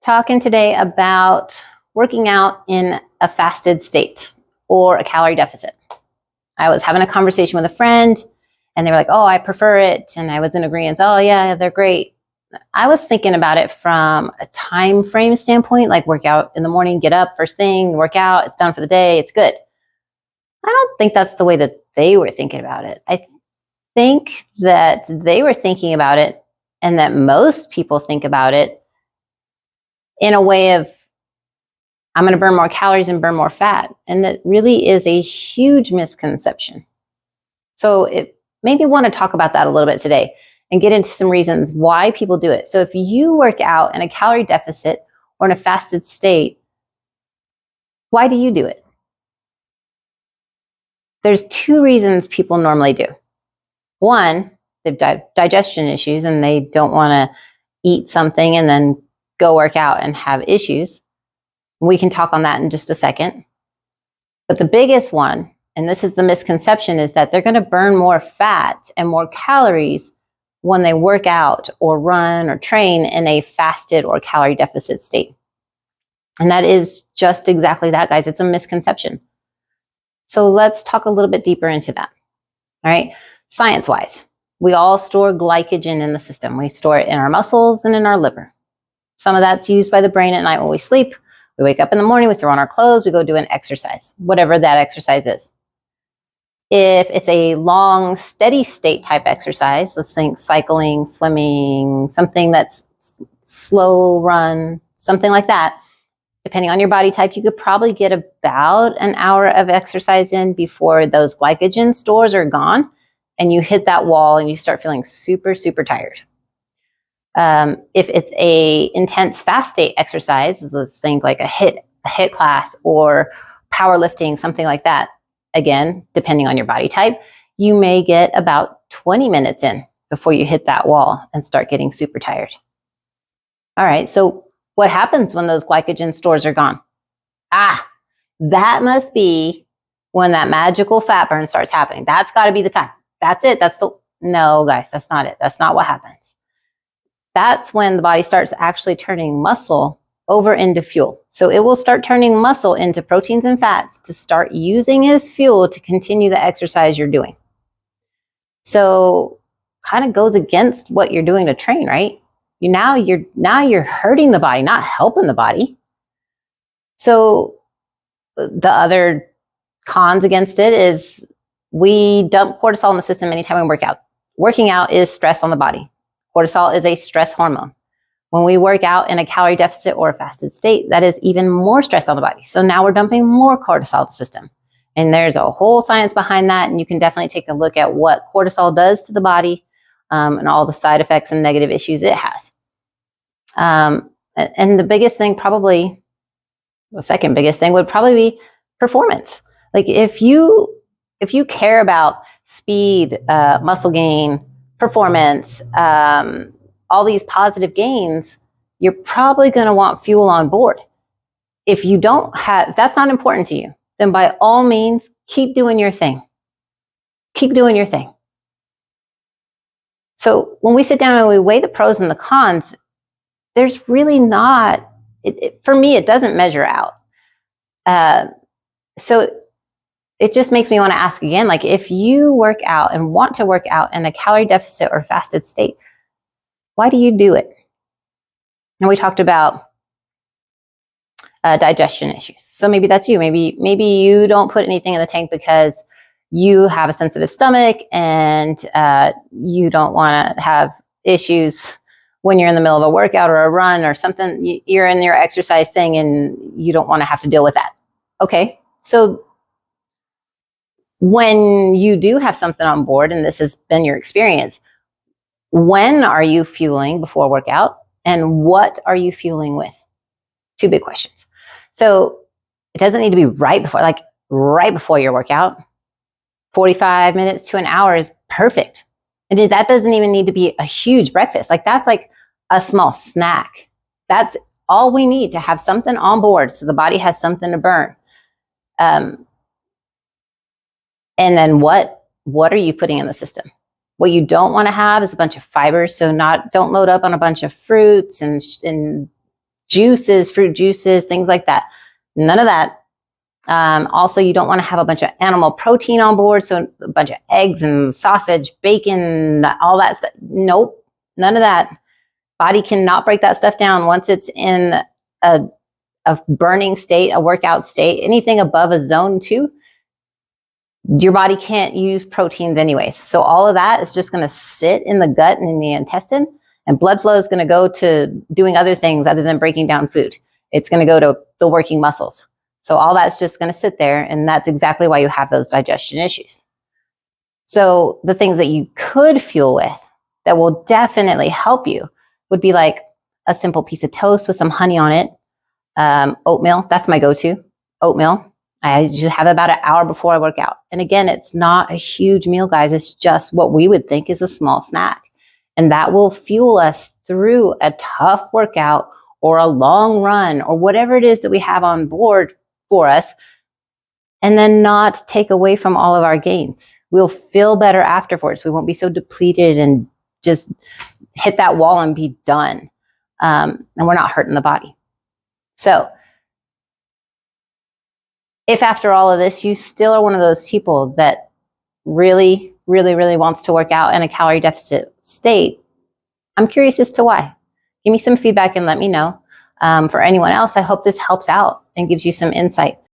Talking today about working out in a fasted state or a calorie deficit. I was having a conversation with a friend and they were like, oh, I prefer it. And I was in agreement. Oh, yeah, they're great. I was thinking about it from a time frame standpoint, like work out in the morning, get up first thing, work out, it's done for the day, it's good. I don't think that's the way that they were thinking about it. I think that they were thinking about it, and that most people think about it in a way of, I'm going to burn more calories and burn more fat. And that really is a huge misconception. So it made me want to talk about that a little bit today and get into some reasons why people do it. So if you work out in a calorie deficit or in a fasted state, why do you do it? There's two reasons people normally do. One, they've digestion issues and they don't want to eat something and then go work out and have issues. We can talk on that in just a second. But the biggest one, and this is the misconception, is that they're going to burn more fat and more calories when they work out or run or train in a fasted or calorie deficit state. And that is just exactly that, guys. It's a misconception. So let's talk a little bit deeper into that. All right. Science-wise, we all store glycogen in the system. We store it in our muscles and in our liver. Some of that's used by the brain at night when we sleep. We wake up in the morning, we throw on our clothes, we go do an exercise, whatever that exercise is. If it's a long, steady state type exercise, let's think cycling, swimming, something that's slow run, something like that. Depending on your body type, you could probably get about an hour of exercise in before those glycogen stores are gone and you hit that wall and you start feeling super, super tired. If it's a intense fast state exercise, let's think like a HIIT class or powerlifting, something like that. Again, depending on your body type, you may get about 20 minutes in before you hit that wall and start getting super tired. All right, so what happens when those glycogen stores are gone? That must be when that magical fat burn starts happening. That's got to be the time. That's it. No, guys, that's not it. That's not what happens. That's when the body starts actually turning muscle over into fuel. So it will start turning muscle into proteins and fats to start using as fuel to continue the exercise you're doing. So kind of goes against what you're doing to train, right? Now you're hurting the body, not helping the body. So the other cons against it is we dump cortisol in the system anytime we work out. Working out is stress on the body. Cortisol is a stress hormone. When we work out in a calorie deficit or a fasted state, that is even more stress on the body. So now we're dumping more cortisol in the system. And there's a whole science behind that. And you can definitely take a look at what cortisol does to the body and all the side effects and negative issues it has. And the biggest thing, probably the second biggest thing, would probably be performance. Like if you care about speed, muscle gain, performance, all these positive gains, you're probably going to want fuel on board. If that's not important to you, then by all means, keep doing your thing. Keep doing your thing. So when we sit down and we weigh the pros and the cons, there's really not, for me, it doesn't measure out. So it just makes me want to ask again, like if you work out and want to work out in a calorie deficit or fasted state, why do you do it? And we talked about digestion issues. So maybe that's you. Maybe you don't put anything in the tank because you have a sensitive stomach and you don't want to have issues when you're in the middle of a workout or a run or something. You're in your exercise thing and you don't want to have to deal with that. Okay, so when you do have something on board, and this has been your experience, when are you fueling before workout and what are you fueling with? Two big questions. So it doesn't need to be right before your workout. 45 minutes to an hour is perfect. And that doesn't even need to be a huge breakfast. Like that's like a small snack. That's all we need to have something on board so the body has something to burn. And then what are you putting in the system? What you don't want to have is a bunch of fibers. So don't load up on a bunch of fruits and juices, fruit juices, things like that. None of that. Also, you don't want to have a bunch of animal protein on board, so a bunch of eggs and sausage, bacon, all that stuff. Nope, none of that. Body cannot break that stuff down once it's in a burning state, a workout state. Anything above a zone 2, your body can't use proteins anyways. So all of that is just going to sit in the gut and in the intestine, and blood flow is going to go to doing other things other than breaking down food. It's going to go to the working muscles. So all that's just going to sit there, and that's exactly why you have those digestion issues. So the things that you could fuel with that will definitely help you would be like a simple piece of toast with some honey on it. Oatmeal, that's my go-to. Oatmeal. I usually have about an hour before I work out. And again, it's not a huge meal, guys. It's just what we would think is a small snack. And that will fuel us through a tough workout or a long run or whatever it is that we have on board for us, and then not take away from all of our gains. We'll feel better afterwards. We won't be so depleted and just hit that wall and be done. And we're not hurting the body. So if after all of this, you still are one of those people that really, really, really wants to work out in a calorie deficit state, I'm curious as to why. Give me some feedback and let me know. For anyone else, I hope this helps out and gives you some insight.